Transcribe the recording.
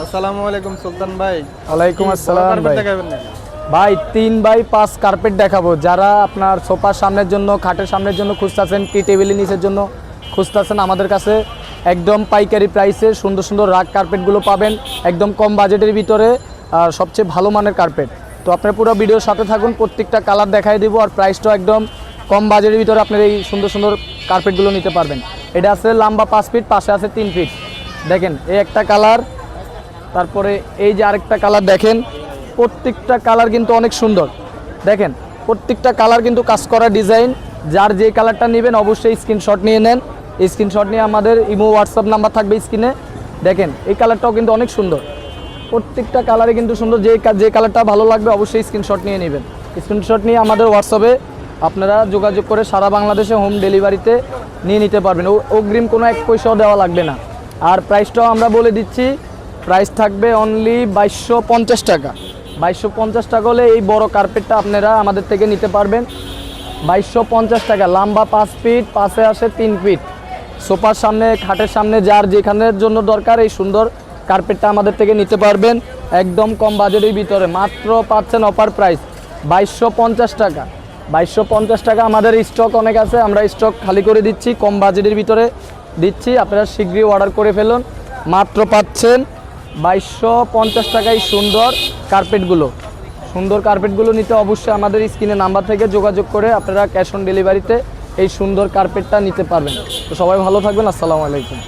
আসসালামু আলাইকুম সুলতান ভাই। ওয়ালাইকুম আসসালাম কার্পেট ভাই। দেখাবেন নাকি? ভাই 3x5 কার্পেট দেখাবো। যারা আপনার সোফার সামনের জন্য, খাটের সামনের জন্য খুঁজতেছেন, টি টেবিলের নিচের জন্য খুঁজতেছেন, আমাদের কাছে একদম পাইকারি প্রাইসে সুন্দর সুন্দর রাগ কার্পেটগুলো পাবেন একদম কম বাজেটের ভিতরে, আর সবচেয়ে ভালো মানের কার্পেট। তো আপনার পুরো ভিডিওর সাথে থাকুন, প্রত্যেকটা কালার দেখাই দেবো, আর প্রাইসটাও একদম কম বাজেটের ভিতরে আপনার এই সুন্দর সুন্দর কার্পেটগুলো নিতে পারবেন। এটা আছে লম্বা 5 ফিট, পাশে আছে 3 ফিট। দেখেন এই একটা কালার, তারপরে এই যে আরেকটা কালার দেখেন, প্রত্যেকটা কালার কিন্তু অনেক সুন্দর। দেখেন প্রত্যেকটা কালার কিন্তু কাজ করা ডিজাইন। যার যে কালারটা নেবেন অবশ্যই স্ক্রিনশট নিয়ে নেন। এই স্ক্রিনশট নিয়ে আমাদের ইমো হোয়াটসঅ্যাপ নাম্বার থাকবে স্ক্রিনে। দেখেন এই কালারটাও কিন্তু অনেক সুন্দর, প্রত্যেকটা কালারে কিন্তু সুন্দর। যে কালারটা ভালো লাগবে অবশ্যই স্ক্রিনশট নিয়ে নেবেন। স্ক্রিনশট নিয়ে আমাদের হোয়াটসঅ্যাপে আপনারা যোগাযোগ করে সারা বাংলাদেশে হোম ডেলিভারিতে নিয়ে নিতে পারবেন। অগ্রিম কোনো 1 পয়সাও দেওয়া লাগবে না। আর প্রাইসটাও আমরা বলে দিচ্ছি, প্রাইস থাকবে অনলি 2250 টাকা। 2250 টাকা হলে এই বড় কার্পেটটা আপনারা আমাদের থেকে নিতে পারবেন। 2250 টাকা, লম্বা 5 ফিট, পাশে আসে 3 ফিট। সোফার সামনে, খাটের সামনে যার যেখানের জন্য দরকার এই সুন্দর কার্পেটটা আমাদের থেকে নিতে পারবেন একদম কম বাজেটের ভিতরে। মাত্র পাচ্ছেন অফার প্রাইস 2250 টাকা। 2250 টাকা। আমাদের স্টক অনেক আছে, আমরা স্টক খালি করে দিচ্ছি, কম বাজেটের ভিতরে দিচ্ছি। আপনারা শীঘ্রই অর্ডার করে ফেলুন। মাত্র পাচ্ছেন 2250 টাকায় সুন্দর কার্পেটগুলো। সুন্দর কার্পেটগুলো নিতে অবশ্যই আমাদের স্ক্রিনে নাম্বার থেকে যোগাযোগ করে আপনারা ক্যাশ অন ডেলিভারিতে এই সুন্দর কার্পেটটা নিতে পারবেন। তো সবাই ভালো থাকবেন। আসসালামু আলাইকুম।